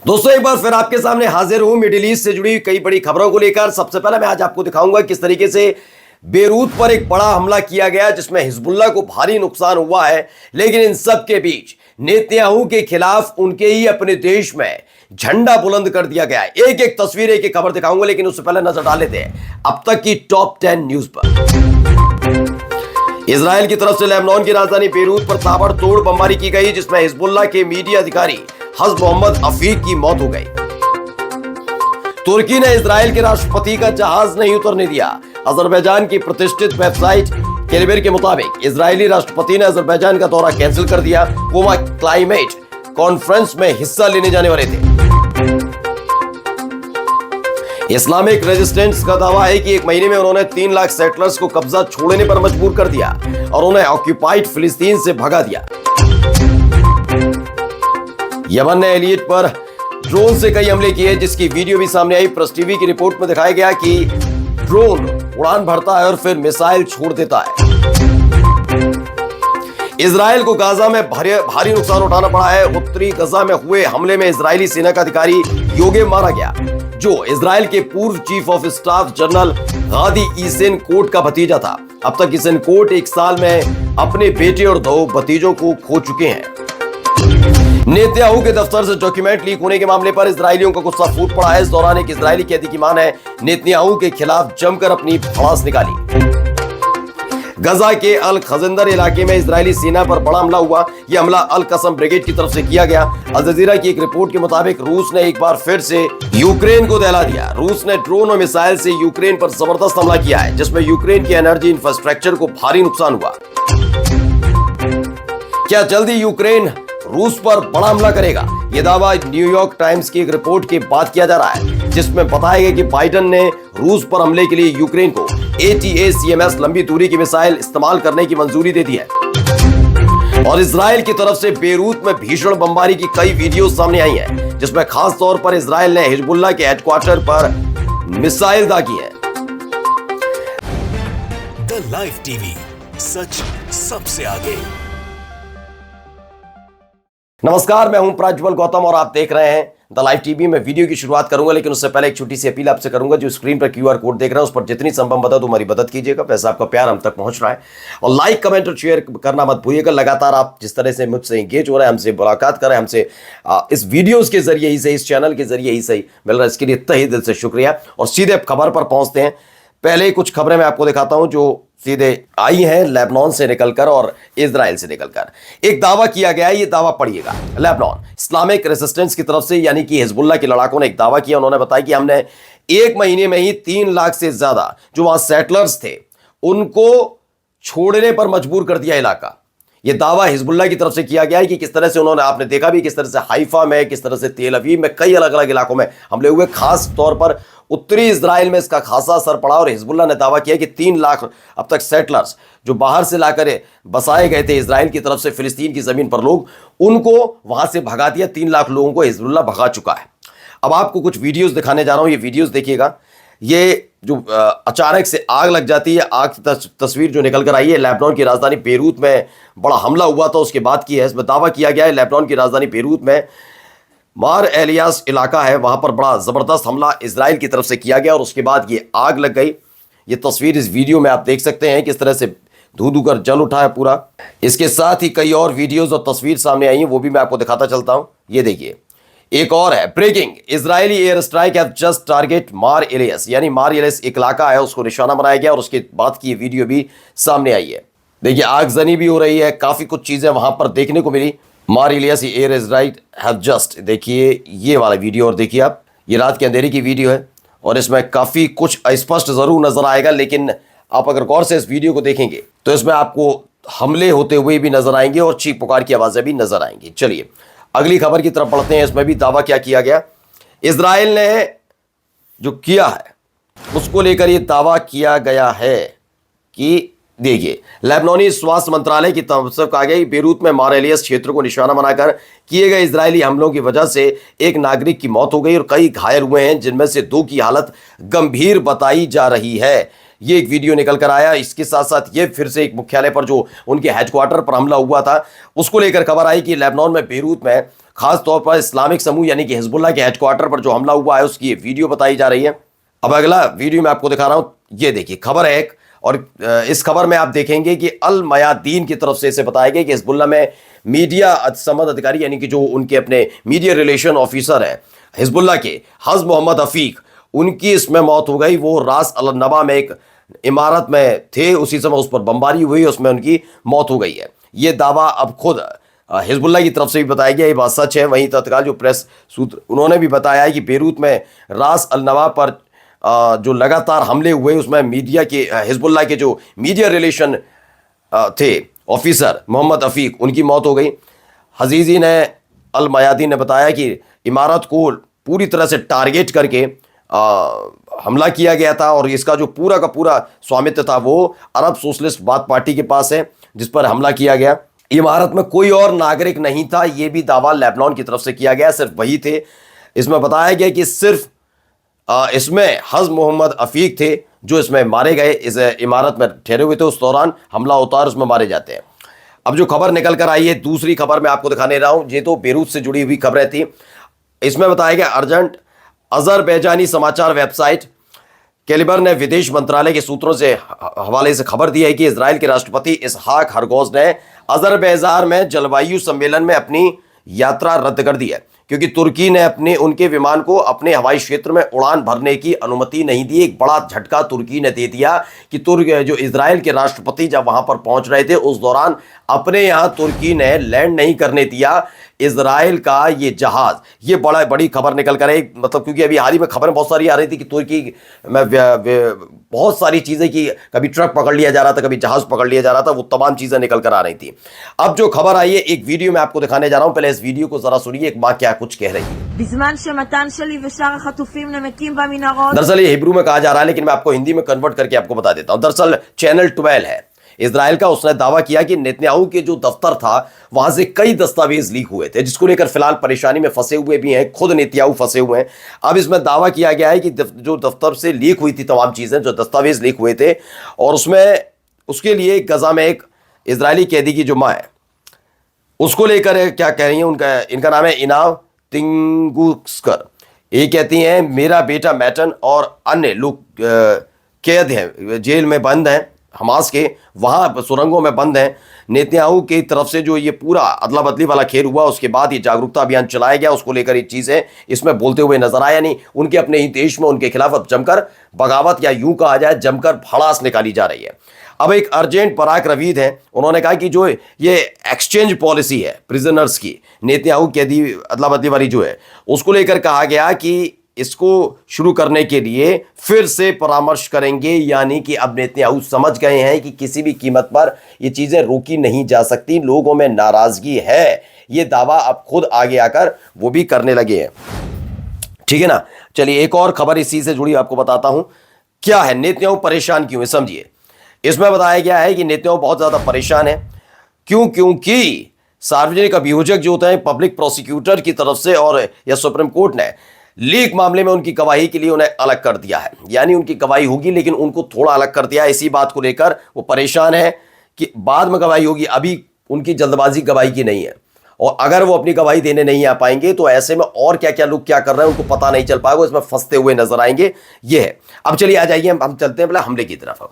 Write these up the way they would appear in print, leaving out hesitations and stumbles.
दोस्तों एक बार फिर आपके सामने हाजिर हूं मिडिल ईस्ट से जुड़ी कई बड़ी खबरों को लेकर। सबसे पहले मैं आज आपको दिखाऊंगा किस तरीके से बेरूत पर एक बड़ा हमला किया गया जिसमें हिजबुल्लाह को भारी नुकसान हुआ है, लेकिन इन सब के बीच नेतन्याहू के खिलाफ उनके ही अपने देश में झंडा बुलंद कर दिया गया है। एक एक तस्वीर एक एक खबर दिखाऊंगा, लेकिन उससे पहले नजर डाल लेते हैं अब तक की टॉप 10 न्यूज पर। इजराइल की तरफ से लेबनान की राजधानी बेरूत पर ताबड़तोड़ बमबारी की गई जिसमें हिजबुल्लाह के मीडिया अधिकारी हज मोहम्मद अफीक की मौत हो गई। तुर्की ने इजराइल के राष्ट्रपति का जहाज नहीं उतरने दिया। अजरबैजान की प्रतिष्ठित वेबसाइट कैलिबर के मुताबिक इजरायली राष्ट्रपति ने अजरबैजान का दौरा कैंसिल कर दिया। वो वहां क्लाइमेट कॉन्फ्रेंस में हिस्सा लेने जाने वाले थे। इस्लामिक रेजिस्टेंस का दावा है कि एक महीने में उन्होंने 3 लाख सेटलर्स को कब्जा छोड़ने पर मजबूर कर दिया और उन्हें ऑक्यूपाइड फिलिस्तीन से भगा दिया। यमन ने एलियट पर ड्रोन से कई हमले किए जिसकी वीडियो भी सामने आई। प्रेस टीवी की रिपोर्ट में दिखाया गया कि ड्रोन उड़ान भरता है और फिर मिसाइल छोड़ देता है। इजराइल को गाजा में भारी नुकसान उठाना पड़ा है। उत्तरी गाजा में हुए हमले में इजरायली सेना का अधिकारी योगेव मारा गया, जो इजराइल के पूर्व चीफ ऑफ स्टाफ जनरल गादी ईसेनकोट का भतीजा था। अब तक ईसेनकोट 1 साल में अपने बेटे और 2 भतीजों को खो चुके हैं। नेतन्याहू के दफ्तर से डॉक्यूमेंट लीक होने के मामले पर इजरायलियों का गुस्सा फूट पड़ा है। इस दौरान एक इजरायली कैदी की मां ने नेतन्याहू के खिलाफ जमकर अपनी भड़ास निकाली। गजा के अल खजिंदर इलाके में इजरायली सेना पर बड़ा हमला हुआ। यह हमला अल कसम ब्रिगेड की तरफ से किया गया। अल जजीरा की एक रिपोर्ट के मुताबिक रूस ने एक बार फिर से यूक्रेन को दहला दिया। रूस ने ड्रोन और मिसाइल से यूक्रेन पर जबरदस्त हमला किया है जिसमें यूक्रेन की एनर्जी इंफ्रास्ट्रक्चर को भारी नुकसान हुआ। क्या जल्दी यूक्रेन रूस पर बड़ा हमला करेगा? यह दावा न्यूयॉर्क टाइम्स की एक रिपोर्ट के बाद किया जा रहा है जिसमें बताया गया कि बाइडेन ने रूस पर हमले के लिए यूक्रेन को ATACMS लंबी दूरी की मिसाइल इस्तेमाल करने की मंजूरी दे दी है। और इजराइल की तरफ से बेरूत में भीषण बमबारी की कई वीडियो सामने आई हैं जिसमें खास तौर पर इजराइल ने हिजबुल्लाह के हेडक्वार्टर पर मिसाइल दागी है। द लाइव टीवी, सच सबसे आगे। नमस्कार, मैं हूं प्रज्वल गौतम और आप देख रहे हैं द लाइव टीवी में। वीडियो की शुरुआत करूंगा, लेकिन उससे पहले एक छोटी सी अपील आपसे करूंगा। जो स्क्रीन पर QR कोड देख रहे हैं उस पर जितनी संभव मदद हमारी मदद कीजिएगा। वैसे आपका प्यार हम तक पहुंच रहा है और लाइक कमेंट और शेयर करना मत भूलिएगा। लगातार आप जिस तरह से मुझसे एंगेज हो रहे हैं, हमसे मुलाकात कर रहे हैं, हमसे इस वीडियोज के जरिए ही सही, इस चैनल के जरिए ही सही मिल रहा है, इसके लिए तहे दिल से शुक्रिया। और सीधे खबर पर पहुंचते हैं। पहले कुछ खबरें मैं आपको दिखाता हूं जो सीधे आई हैं लेबनान से निकलकर और इजराइल से निकलकर। एक दावा किया गया है, ये दावा पढ़िएगा। लेबनान इस्लामिक रेजिस्टेंस की तरफ से यानी कि हिजबुल्लाह के लड़ाकों ने एक दावा किया। उन्होंने बताया कि हमने 1 महीने में ही 3 लाख से ज्यादा जो वहां सेटलर्स थे उनको छोड़ने पर मजबूर कर दिया इलाका। यह दावा हिजबुल्लाह की तरफ से किया गया है कि किस तरह से उन्होंने, आपने देखा भी किस तरह से हाइफा में, किस तरह से तेल अवीव में, कई अलग अलग इलाकों में हमले हुए। खास तौर पर उत्तरी इजराइल में इसका खासा असर पड़ा और हिजबुल्लाह ने दावा किया कि 3 लाख अब तक सेटलर्स जो बाहर से लाकर बसाए गए थे इजराइल की तरफ से फिलिस्तीन की जमीन पर लोग, उनको वहां से भगा दिया। 3 लाख लोगों को हिजबुल्लाह भगा चुका है। अब आपको कुछ वीडियोस दिखाने जा रहा हूं, ये वीडियोस देखिएगा। ये जो अचानक से आग लग जाती है, आग की तस्वीर जो निकल कर आई है लेबनान की राजधानी बेरूत में बड़ा हमला हुआ था उसके बाद की है। इसमें दावा किया गया है लेबनान की राजधानी बेरूत में मार एलियास इलाका है, वहां पर बड़ा जबरदस्त हमला इजराइल की तरफ से किया गया और उसके बाद ये आग लग गई। ये तस्वीर इस वीडियो में आप देख सकते हैं किस तरह से धू धू कर जल उठा है पूरा। इसके साथ ही कई और वीडियोस और तस्वीर सामने आई हैं, वो भी मैं आपको दिखाता चलता हूं। ये देखिए, एक और है breaking, Israeli air strike have just target Mar Elias, यानी मार एलियस एक इलाका है उसको निशाना बनाया गया और उसके बाद की ये वीडियो भी सामने आई है। देखिए, आगजनी भी हो रही है, काफी कुछ चीजें वहां पर देखने को मिली। Mar Elias air strike have just, देखिए ये वाला वीडियो और देखिए आप, ये रात के अंधेरे की वीडियो है और इसमें काफी कुछ अस्पष्ट जरूर नजर आएगा, लेकिन आप अगर गौर से इस वीडियो को देखेंगे तो इसमें आपको हमले होते हुए भी नजर आएंगे और चीख पुकार की आवाजें भी नजर आएंगी। चलिए अगली खबर की तरफ बढ़ते हैं। इसमें भी दावा क्या किया गया, इजराइल ने जो किया है उसको लेकर यह दावा किया गया है कि देखिए, लेबनानी स्वास्थ्य मंत्रालय की तरफ से कहा गया बेरूत में मार एलियस क्षेत्र को निशाना बनाकर किए गए इजरायली हमलों की वजह से एक नागरिक की मौत हो गई और कई घायल हुए हैं, जिनमें से 2 की हालत गंभीर बताई जा रही है। ये एक वीडियो निकल कर आया। इसके साथ साथ ये फिर से एक मुख्यालय पर जो उनके हेडक्वार्टर पर हमला हुआ था उसको लेकर खबर आई कि लेबनान में बेरूत में खास तौर पर इस्लामिक समूह यानी कि हिजबुल्लाह के हेडक्वार्टर पर जो हमला हुआ है उसकी ये वीडियो बताई जा रही है। अब अगला वीडियो मैं आपको दिखा रहा हूं, ये देखिए खबर है एक, और इस खबर में आप देखेंगे कि अल मयादीन की तरफ से इसे बताया गया कि हिजबुल्लाह में मीडिया समद अधिकारी यानी कि जो उनके अपने मीडिया रिलेशन ऑफिसर हैं हिजबुल्लाह के हज मोहम्मद अफीक, उनकी इसमें मौत हो गई। वो रास अल नबा में एक इमारत में थे, उसी समय उस पर बमबारी हुई, उसमें उनकी मौत हो गई है। ये दावा अब खुद हिजबुल्लाह की तरफ से भी बताया गया, ये बात सच है। वहीं तत्काल जो प्रेस सूत्र उन्होंने भी बताया है कि बेरूत में रास अल नवा पर जो लगातार हमले हुए उसमें मीडिया के हिजबुल्लाह के जो मीडिया रिलेशन थे ऑफिसर मोहम्मद अफीक, उनकी मौत हो गई। हजीजी ने अल मयादीन ने बताया कि इमारत को पूरी तरह से टारगेट करके हमला किया गया था और इसका जो पूरा का पूरा स्वामित्व था वो अरब सोशलिस्ट बाथ पार्टी के पास है जिस पर हमला किया गया। इमारत में कोई और नागरिक नहीं था, ये भी दावा लेबनान की तरफ से किया गया, सिर्फ वही थे। इसमें बताया गया कि सिर्फ इसमें हज मोहम्मद अफीक थे जो इसमें मारे गए, इस इमारत में ठहरे हुए थे, उस दौरान हमला होता है और उसमें मारे जाते हैं। अब जो खबर निकल कर आई है, दूसरी खबर मैं आपको दिखाने रहा हूं, ये तो बेरूत से जुड़ी हुई खबरें थी। इसमें बताया गया अर्जेंट, अजरबैजानी समाचार वेबसाइट कैलिबर ने विदेश मंत्रालय के सूत्रों से हवाले से खबर दी है कि इजराइल के राष्ट्रपति इसहाक हरगोज ने अजरबैजान में जलवायु सम्मेलन में अपनी यात्रा रद्द कर दी है क्योंकि तुर्की ने उनके विमान को अपने हवाई क्षेत्र में उड़ान भरने की अनुमति नहीं दी। एक बड़ा झटका तुर्की ने दे दिया कि जो इजराइल के राष्ट्रपति जब वहां पर पहुंच रहे थे उस दौरान अपने यहां तुर्की ने लैंड नहीं करने दिया इजराइल का ये जहाज। ये बड़ी खबर निकल कर आई, मतलब क्योंकि अभी हाल ही में खबरें बहुत सारी आ रही थी कि तुर्की में बहुत सारी चीजें कि कभी ट्रक पकड़ लिया जा रहा था, कभी जहाज पकड़ लिया जा रहा था, वो तमाम चीजें निकल कर आ रही थी। अब जो खबर आई है एक वीडियो में आपको दिखाने जा रहा हूं, पहले इस वीडियो को जरा सुनिए, एक मां क्या कुछ कह रही है। दरअसल ये हिब्रू में कहा जा रहा है लेकिन मैं आपको हिंदी में कन्वर्ट करके आपको बता देता हूं। दरअसल चैनल 12 है इजराइल का, उसने दावा किया कि नेतन्याहू के जो दफ्तर था वहां से कई दस्तावेज लीक हुए थे जिसको लेकर फिलहाल परेशानी में फंसे हुए भी हैं, खुद नेतन्याहू फंसे हुए हैं। अब इसमें दावा किया गया है कि जो दफ्तर से लीक हुई थी तमाम चीजें, जो दस्तावेज लीक हुए थे, और उसके लिए गजा में एक इजरायली कैदी की जो मां है उसको लेकर क्या कह रही है, इनका नाम है इनाव तिंगुस्कर। ये कहती हैं मेरा बेटा मैटन और अन्य लोग कैद हैं, जेल में बंद हैं, हमास के वहां सुरंगों में बंद हैं। नेतन्याहू की तरफ से जो ये पूरा अदला बदली वाला खेल हुआ उसके बाद ये जागरूकता अभियान चलाया गया, उसको लेकर ये चीजें इसमें बोलते हुए नजर आया। यानी उनके अपने ही देश में उनके खिलाफ अब जमकर बगावत या यूं कहा जाए जमकर भड़ास निकाली जा रही है। अब एक अर्जेंट पराक रवीद है, उन्होंने कहा कि जो ये एक्सचेंज पॉलिसी है प्रिजनर्स की, नेतन्याहू कैदी अदला बदली वाली जो है, उसको लेकर कहा गया कि इसको शुरू करने के लिए फिर से परामर्श करेंगे। यानी कि अब नेतन्याहू समझ गए हैं कि किसी भी कीमत पर ये चीजें रोकी नहीं जा सकती, लोगों में नाराजगी है, ये दावा अब खुद आगे आकर वो भी करने लगे हैं। ठीक है ना। चलिए एक और खबर इसी से जुड़ी आपको बताता हूं, क्या है नेतन्याहू परेशान क्यों है, समझिए। इसमें बताया गया है कि नेतन्याहू बहुत ज्यादा परेशान है, क्योंकि सार्वजनिक अभियोजक जो होते हैं पब्लिक प्रोसिक्यूटर की तरफ से और या सुप्रीम कोर्ट ने लीक मामले में उनकी गवाही के लिए उन्हें अलग कर दिया है। यानी उनकी गवाही होगी लेकिन उनको थोड़ा अलग कर दिया है। इसी बात को लेकर वो परेशान है कि बाद में गवाही होगी, अभी उनकी जल्दबाजी गवाही की नहीं है, और अगर वो अपनी गवाही देने नहीं आ पाएंगे तो ऐसे में और क्या क्या लोग क्या कर रहे हैं उनको पता नहीं चल पाएगा, इसमें फंसते हुए नजर आएंगे। ये है। अब चलिए आ जाइए, हम चलते हैं पहले हमले की तरफ।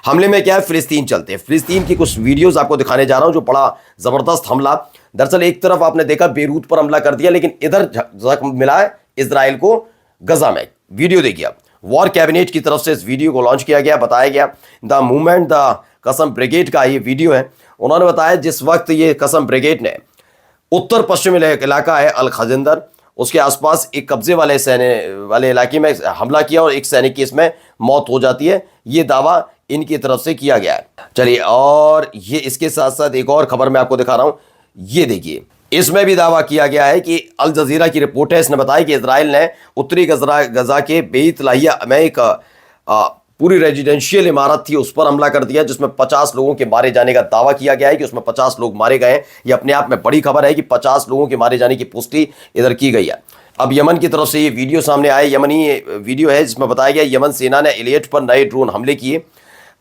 हमले में क्या है, फिलिस्तीन चलते हैं। फिलिस्तीन की कुछ वीडियोस आपको दिखाने जा रहा हूं जो बड़ा जबरदस्त हमला। दरअसल एक तरफ आपने देखा बेरूत पर हमला कर दिया, लेकिन इधर जख्म मिला है इजराइल को गजा में। वीडियो देखिए आप, वॉर कैबिनेट की तरफ से इस वीडियो को लॉन्च किया गया। बताया गया द मूवमेंट द कसम ब्रिगेड का ये वीडियो है। उन्होंने बताया जिस वक्त ये कसम ब्रिगेड ने उत्तर पश्चिमी इलाका है अल खजिंदर, उसके आसपास एक कब्जे वाले इलाके में हमला किया और एक सैनिक की इसमें मौत हो जाती है। ये दावा इनकी तरफ से किया गया है। चलिए, और ये इसके साथ साथ एक और खबर मैं आपको दिखा रहा हूं, ये देखिए। इसमें भी दावा किया गया है कि अल जजीरा की रिपोर्ट है, इसने बताया कि इजराइल ने उत्तरी गजा के बेत लाहिया में एक पूरी रेजिडेंशियल इमारत थी उस पर हमला कर दिया जिसमें 50 लोगों के मारे जाने का दावा किया गया है कि उसमें 50 लोग मारे गए हैं। ये अपने आप में बड़ी खबर है कि 50 लोगों के मारे जाने की पुष्टि इधर की गई है। अब यमन की तरफ से ये वीडियो सामने आया, यमनी वीडियो है जिसमें बताया गया यमन सेना ने इलियट पर नए ड्रोन हमले किए।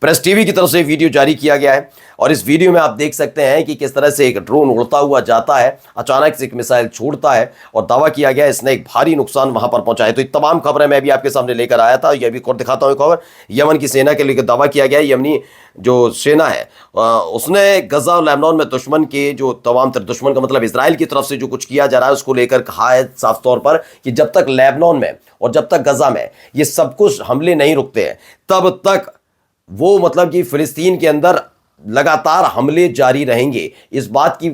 प्रेस टीवी की तरफ से वीडियो जारी किया गया है और इस वीडियो में आप देख सकते हैं कि किस तरह से एक ड्रोन उड़ता हुआ जाता है, अचानक से एक मिसाइल छोड़ता है और दावा किया गया है इसने एक भारी नुकसान वहां पर पहुंचा है। तो ये तमाम खबरें मैं भी आपके सामने लेकर आया था, यह भी और दिखाता हूं खबर। यमन की सेना के लिए दावा किया गया है, यमनी जो सेना है उसने गजा और लेबनान में दुश्मन के जो तमाम दुश्मन का मतलब इजराइल की तरफ से जो कुछ किया जा रहा है उसको लेकर कहा है साफ तौर पर कि जब तक लेबनान में और जब तक गजा में ये सब कुछ हमले नहीं रुकते हैं तब तक वो मतलब कि फिलिस्तीन के अंदर लगातार हमले जारी रहेंगे। इस बात की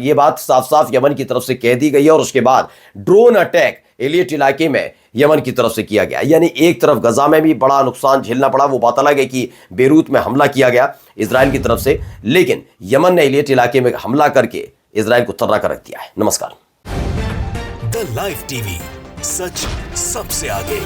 ये बात साफ साफ यमन की तरफ से कह दी गई है और उसके बाद ड्रोन अटैक एलियट इलाके में यमन की तरफ से किया गया। यानी एक तरफ गजा में भी बड़ा नुकसान झेलना पड़ा, वो बात अलग है कि बेरूत में हमला किया गया इजराइल की तरफ से, लेकिन यमन ने एलियट इलाके में हमला करके इजराइल को थर्रा कर रख दिया है। नमस्कार। द लाइव टीवी, सच सबसे आगे।